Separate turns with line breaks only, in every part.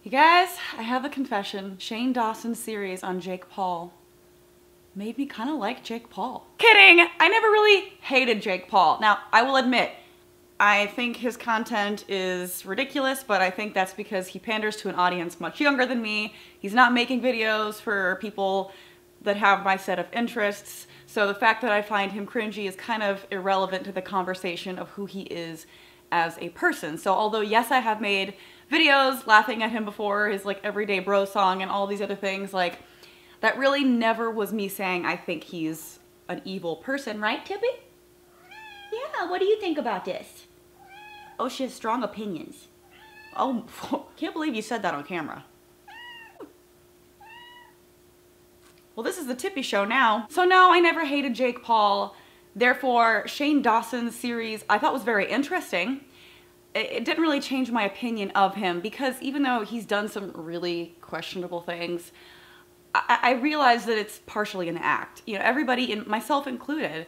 You guys, I have a confession. Shane Dawson's series on Jake Paul made me kind of like Jake Paul. Kidding! I never really hated Jake Paul. Now, I will admit, I think his content is ridiculous, but I think that's because he panders to an audience much younger than me. He's not making videos for people that have my set of interests. So the fact that I find him cringy is kind of irrelevant to the conversation of who he is as a person. So although yes, I have made videos laughing at him before, his like everyday bro song and all these other things, like that really never was me saying I think he's an evil person, right, Tippy? Yeah, what do you think about this? Oh, she has strong opinions. Oh, can't believe you said that on camera. Well, this is the Tippy show now. So no, I never hated Jake Paul. Therefore, Shane Dawson's series I thought was very interesting. It didn't really change my opinion of him because even though he's done some really questionable things, I realized that it's partially an act. You know, everybody, myself included,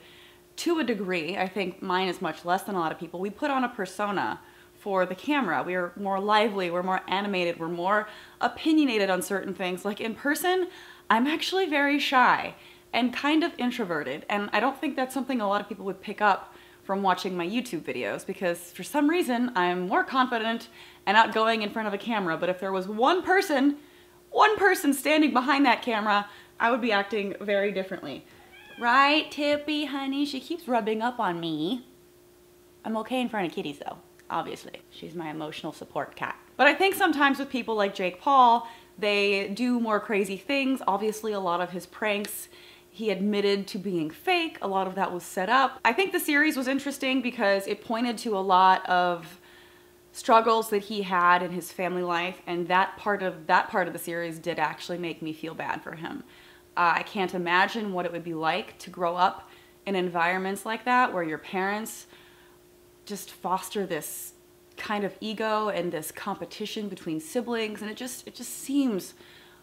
to a degree, I think mine is much less than a lot of people, we put on a persona for the camera. We are more lively, we're more animated, we're more opinionated on certain things. Like in person, I'm actually very shy and kind of introverted, and I don't think that's something a lot of people would pick up from watching my YouTube videos because for some reason I'm more confident and outgoing in front of a camera, but if there was one person standing behind that camera, I would be acting very differently. Right, Tippy, honey? She keeps rubbing up on me. I'm okay in front of kitties though, obviously. She's my emotional support cat. But I think sometimes with people like Jake Paul, they do more crazy things. Obviously a lot of his pranks, he admitted to being fake. A lot of that was set up. I think the series was interesting because it pointed to a lot of struggles that he had in his family life, and that part of the series did actually make me feel bad for him. I can't imagine what it would be like to grow up in environments like that where your parents just foster this kind of ego and this competition between siblings, and it just seems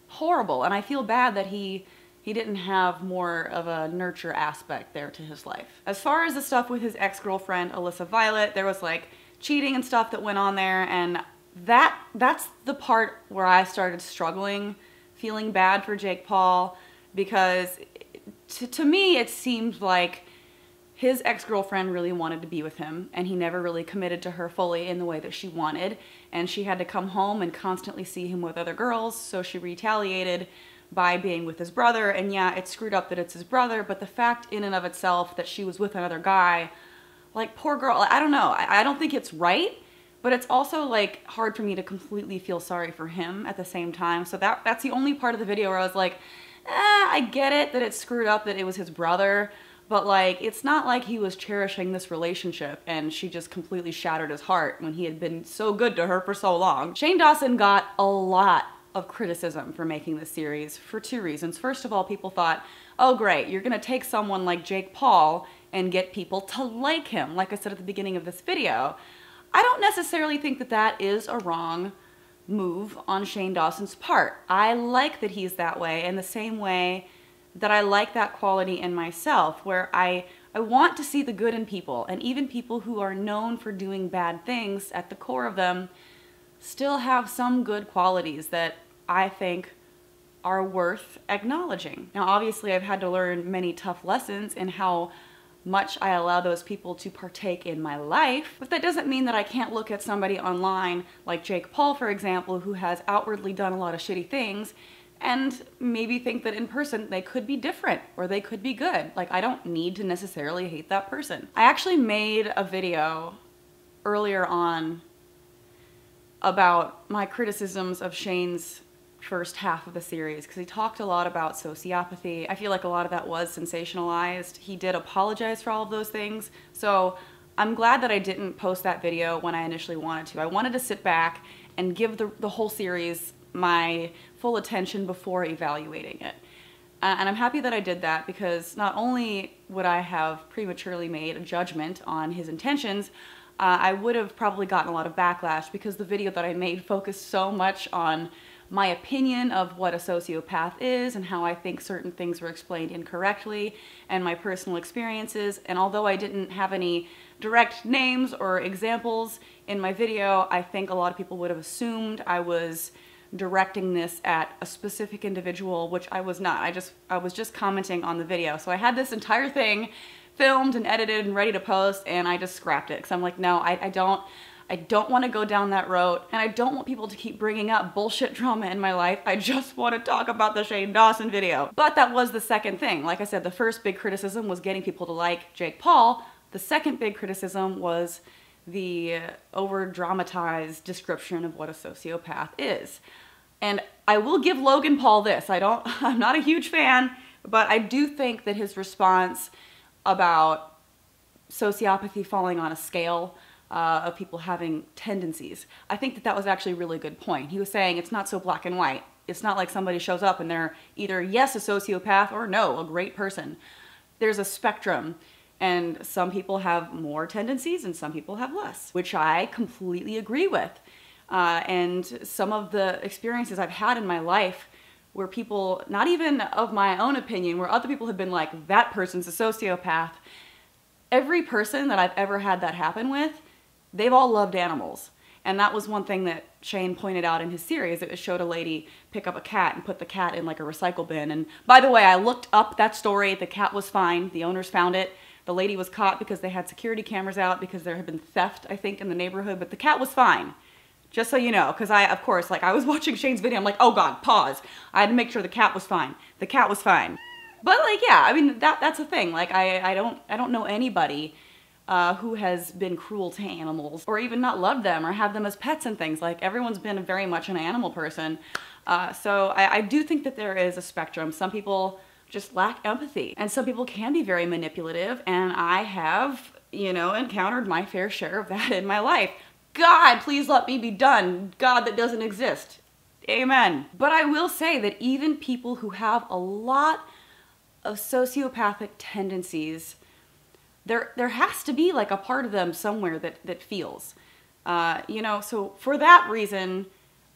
horrible, and I feel bad that he didn't have more of a nurture aspect there to his life. As far as the stuff with his ex-girlfriend Alyssa Violet, there was like cheating and stuff that went on there, and that's the part where I started struggling, feeling bad for Jake Paul, because to me it seemed like his ex-girlfriend really wanted to be with him, and he never really committed to her fully in the way that she wanted, and she had to come home and constantly see him with other girls, so she retaliated by being with his brother. And yeah, it's screwed up that it's his brother, but the fact in and of itself that she was with another guy, like, poor girl, I don't know, I don't think it's right, but it's also like hard for me to completely feel sorry for him at the same time. So that's the only part of the video where I was like, I get it that it's screwed up that it was his brother, but like, it's not like he was cherishing this relationship and she just completely shattered his heart when he had been so good to her for so long. Shane Dawson got a lot of criticism for making this series for two reasons. First of all, people thought, oh great, you're gonna take someone like Jake Paul and get people to like him, like I said at the beginning of this video. I don't necessarily think that that is a wrong move on Shane Dawson's part. I like that he's that way in the same way that I like that quality in myself, where I want to see the good in people, and even people who are known for doing bad things, at the core of them still have some good qualities that I think are worth acknowledging. Now obviously I've had to learn many tough lessons in how much I allow those people to partake in my life, but that doesn't mean that I can't look at somebody online like Jake Paul, for example, who has outwardly done a lot of shitty things, and maybe think that in person they could be different or they could be good. Like, I don't need to necessarily hate that person. I actually made a video earlier on about my criticisms of Shane's first half of the series because he talked a lot about sociopathy. I feel like a lot of that was sensationalized. He did apologize for all of those things, so I'm glad that I didn't post that video when I initially wanted to. I wanted to sit back and give the whole series my full attention before evaluating it. And I'm happy that I did that because not only would I have prematurely made a judgment on his intentions, I would have probably gotten a lot of backlash because the video that I made focused so much on my opinion of what a sociopath is and how I think certain things were explained incorrectly and my personal experiences. And although I didn't have any direct names or examples in my video, I think a lot of people would have assumed I was directing this at a specific individual, which I was not. I was just commenting on the video. So I had this entire thing filmed and edited and ready to post, and I just scrapped it because I'm like, no, I don't want to go down that road, and I don't want people to keep bringing up bullshit drama in my life. I just want to talk about the Shane Dawson video. But that was the second thing. Like I said, the first big criticism was getting people to like Jake Paul. The second big criticism was the over-dramatized description of what a sociopath is. And I will give Logan Paul this. I'm not a huge fan, but I do think that his response about sociopathy falling on a scale of people having tendencies, I think that that was actually a really good point. He was saying it's not so black and white. It's not like somebody shows up and they're either yes, a sociopath, or no, a great person. There's a spectrum, and some people have more tendencies and some people have less, which I completely agree with. And some of the experiences I've had in my life where people, not even of my own opinion, where other people have been like, that person's a sociopath, every person that I've ever had that happen with, they've all loved animals. And that was one thing that Shane pointed out in his series. It showed a lady pick up a cat and put the cat in like a recycle bin. And by the way, I looked up that story. The cat was fine. The owners found it. The lady was caught because they had security cameras out because there had been theft, I think, in the neighborhood. But the cat was fine. Just so you know, because of course, like I was watching Shane's video. I'm like, oh God, pause. I had to make sure the cat was fine. The cat was fine. But like, yeah, I mean, that's a thing. Like I don't know anybody who has been cruel to animals, or even not loved them, or have them as pets and things. Like, everyone's been very much an animal person. So I do think that there is a spectrum. Some people just lack empathy, and some people can be very manipulative, and I have, you know, encountered my fair share of that in my life. God, please let me be done. God that doesn't exist. Amen. But I will say that even people who have a lot of sociopathic tendencies, there has to be like a part of them somewhere that feels, you know, so for that reason,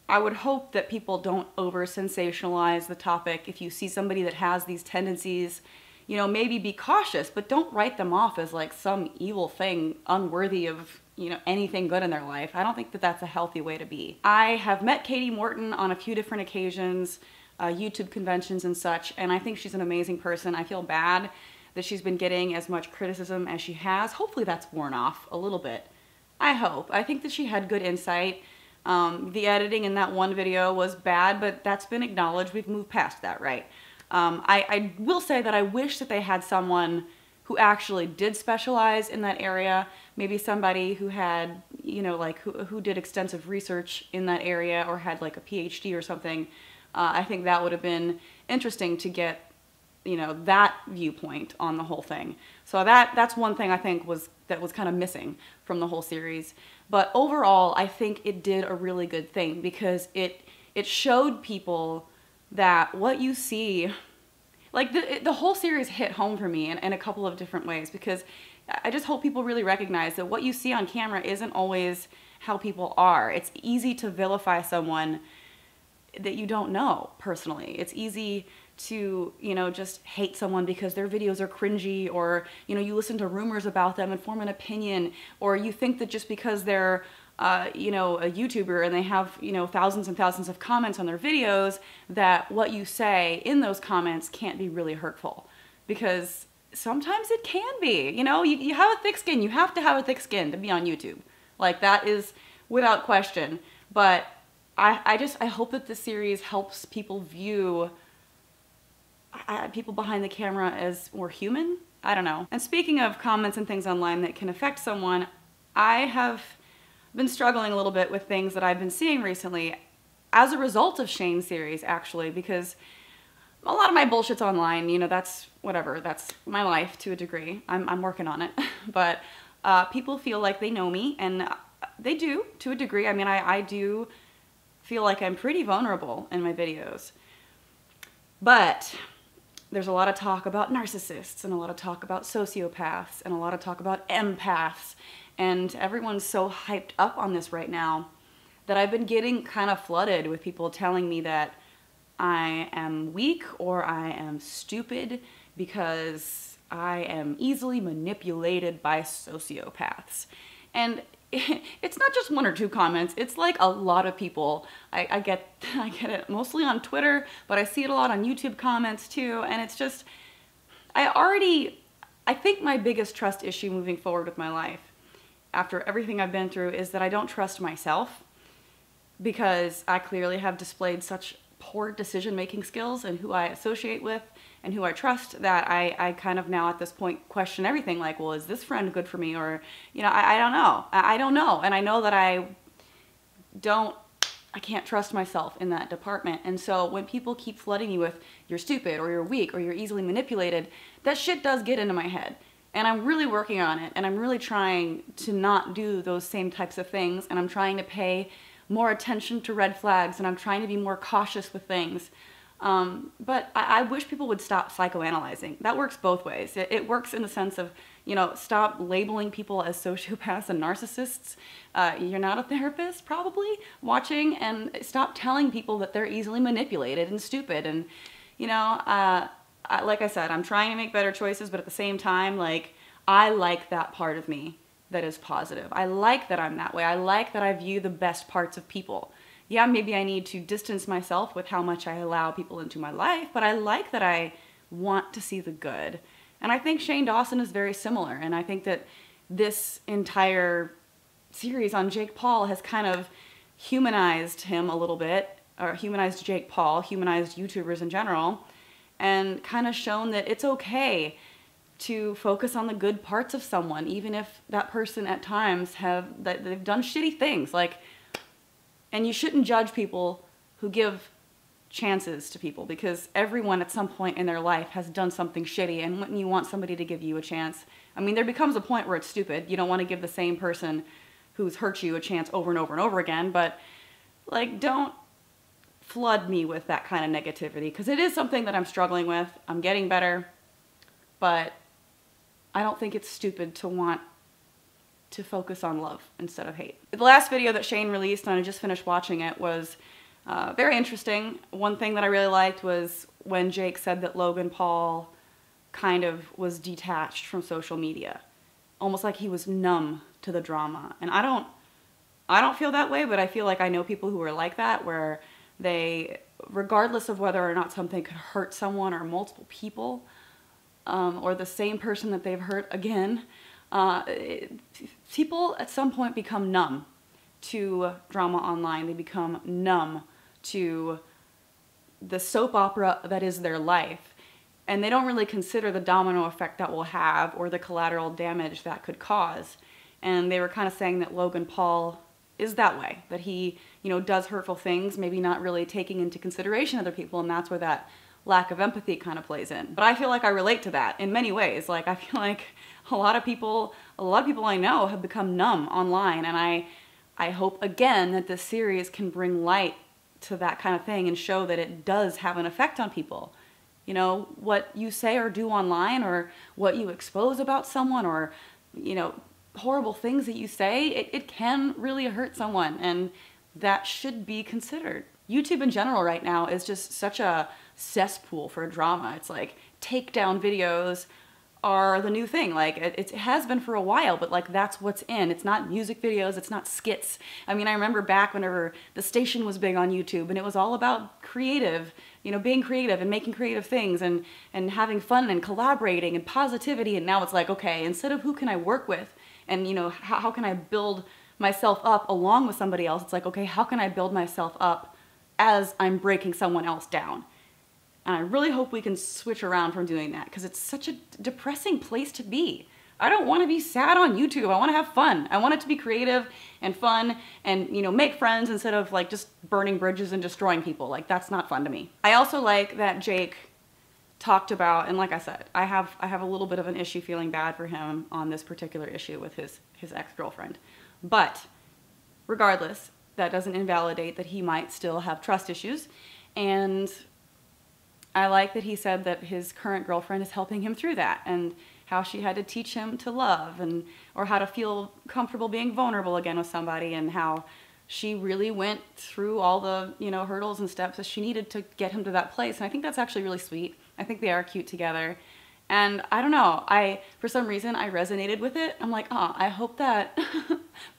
I would hope that people don't over sensationalize the topic. If you see somebody that has these tendencies, you know, maybe be cautious, but don't write them off as like some evil thing unworthy of, you know, anything good in their life. I don't think that that's a healthy way to be. I have met Katie Morton on a few different occasions, YouTube conventions and such, and I think she's an amazing person. I feel bad that she's been getting as much criticism as she has. Hopefully that's worn off a little bit. I hope. I think that she had good insight. The editing in that one video was bad, but that's been acknowledged. We've moved past that, right? I will say that I wish that they had someone who actually did specialize in that area. Maybe somebody who had, you know, like who did extensive research in that area, or had like a PhD or something. I think that would have been interesting to get, you know, that viewpoint on the whole thing. So that's one thing I think was kind of missing from the whole series. But overall, I think it did a really good thing, because it showed people that what you see, like the whole series hit home for me in a couple of different ways, because I just hope people really recognize that what you see on camera isn't always how people are. It's easy to vilify someone that you don't know personally. It's easy to, you know, just hate someone because their videos are cringy, or, you know, you listen to rumors about them and form an opinion, or you think that just because they're, you know, a YouTuber and they have, you know, thousands and thousands of comments on their videos, that what you say in those comments can't be really hurtful. Because sometimes it can be, you know, you have a thick skin. You have to have a thick skin to be on YouTube. Like, that is without question. But I hope that this series helps people view people behind the camera as more human. I don't know. And speaking of comments and things online that can affect someone, I have been struggling a little bit with things that I've been seeing recently as a result of Shane's series, actually, because a lot of my bullshit's online. You know, that's whatever. That's my life to a degree. I'm working on it. But people feel like they know me, and they do to a degree. I mean, I do feel like I'm pretty vulnerable in my videos. But there's a lot of talk about narcissists, and a lot of talk about sociopaths, and a lot of talk about empaths, and everyone's so hyped up on this right now that I've been getting kind of flooded with people telling me that I am weak or I am stupid because I am easily manipulated by sociopaths. And it's not just one or two comments, it's like a lot of people. I get it mostly on Twitter, but I see it a lot on YouTube comments too, and it's just, I think my biggest trust issue moving forward with my life, after everything I've been through, is that I don't trust myself, because I clearly have displayed such poor decision-making skills and who I associate with and who I trust, that I kind of now at this point question everything, like, well, is this friend good for me? Or, you know, I don't know. I don't know. And I know that I can't trust myself in that department. And so when people keep flooding you with, you're stupid or you're weak or you're easily manipulated, that shit does get into my head. And I'm really working on it. And I'm really trying to not do those same types of things. And I'm trying to pay more attention to red flags, and I'm trying to be more cautious with things. But I wish people would stop psychoanalyzing. That works both ways. It works in the sense of, you know, stop labeling people as sociopaths and narcissists. You're not a therapist, probably, watching, and stop telling people that they're easily manipulated and stupid. And, you know, like I said, I'm trying to make better choices, but at the same time, like, I like that part of me that is positive. I like that I'm that way. I like that I view the best parts of people. Yeah, maybe I need to distance myself with how much I allow people into my life, but I like that I want to see the good. And I think Shane Dawson is very similar, and I think that this entire series on Jake Paul has kind of humanized him a little bit, or humanized Jake Paul, humanized YouTubers in general, and kind of shown that it's okay to focus on the good parts of someone, even if that person at times they've done shitty things. Like, and you shouldn't judge people who give chances to people, because everyone at some point in their life has done something shitty, and when you want somebody to give you a chance, I mean, there becomes a point where it's stupid. You don't want to give the same person who's hurt you a chance over and over and over again, but, like, don't flood me with that kind of negativity, because it is something that I'm struggling with. I'm getting better, but I don't think it's stupid to want to focus on love instead of hate. The last video that Shane released, and I just finished watching it, was very interesting. One thing that I really liked was when Jake said that Logan Paul kind of was detached from social media, almost like he was numb to the drama. And I don't feel that way, but I feel like I know people who are like that, where they, regardless of whether or not something could hurt someone or multiple people, or the same person that they've hurt again, people at some point become numb to drama online. They become numb to the soap opera that is their life. And they don't really consider the domino effect that will have, or the collateral damage that could cause. And they were kind of saying that Logan Paul is that way, that he, you know, does hurtful things, maybe not really taking into consideration other people, and that's where that lack of empathy kind of plays in. But I feel like I relate to that in many ways. Like, I feel like a lot of people I know have become numb online, and I hope again that this series can bring light to that kind of thing and show that it does have an effect on people. You know, what you say or do online, or what you expose about someone, or, you know, horrible things that you say, it can really hurt someone, and that should be considered. YouTube in general right now is just such a cesspool for drama. It's like takedown videos are the new thing. Like, it has been for a while, but like, that's what's in. It's not music videos, it's not skits. I mean, I remember back whenever the station was big on YouTube, and it was all about creative, you know, being creative and making creative things, and having fun and collaborating and positivity. And now it's like, okay, instead of who can I work with, and, you know, how can I build myself up along with somebody else, it's like, okay, how can I build myself up as I'm breaking someone else down? And I really hope we can switch around from doing that, because it's such a depressing place to be. I don't want to be sad on YouTube. I want to have fun. I want it to be creative and fun, and, you know, make friends instead of like just burning bridges and destroying people. Like, that's not fun to me. I also like that Jake talked about, and like I said, I have a little bit of an issue feeling bad for him on this particular issue with his ex-girlfriend. But regardless, that doesn't invalidate that he might still have trust issues. And I like that he said that his current girlfriend is helping him through that, and how she had to teach him to love, and or how to feel comfortable being vulnerable again with somebody, and how she really went through all the, you know, hurdles and steps that she needed to get him to that place. And I think that's actually really sweet. I think they are cute together, And I don't know, for some reason I resonated with it. I'm like, oh, I hope that,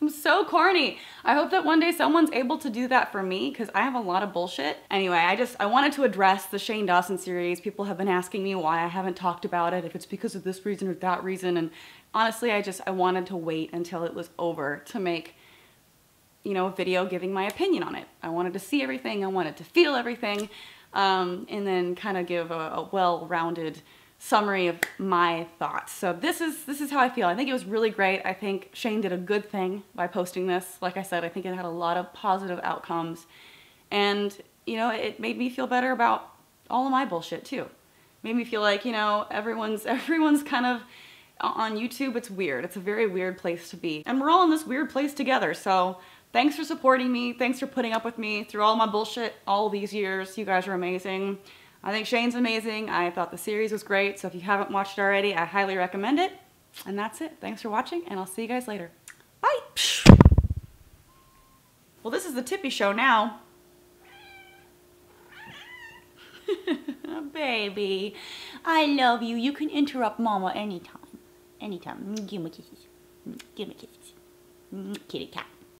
I'm so corny. I hope that one day someone's able to do that for me, because I have a lot of bullshit. Anyway, I wanted to address the Shane Dawson series. People have been asking me why I haven't talked about it, if it's because of this reason or that reason. And honestly, I wanted to wait until it was over to make, you know, a video giving my opinion on it. I wanted to see everything, I wanted to feel everything, and then kind of give a well-rounded summary of my thoughts. So this is how I feel. I think it was really great. I think Shane did a good thing by posting this. Like I said, I think it had a lot of positive outcomes, and you know, it made me feel better about all of my bullshit too. Made me feel like, you know, everyone's kind of on YouTube. It's weird. It's a very weird place to be, and we're all in this weird place together. So thanks for supporting me. Thanks for putting up with me through all my bullshit all these years. You guys are amazing. I think Shane's amazing. I thought the series was great, so if you haven't watched it already, I highly recommend it. And that's it. Thanks for watching, and I'll see you guys later. Bye! Well, this is the Tippy show now. Baby, I love you. You can interrupt Mama anytime. Anytime. Give me kisses. Give me kisses. Kitty cat.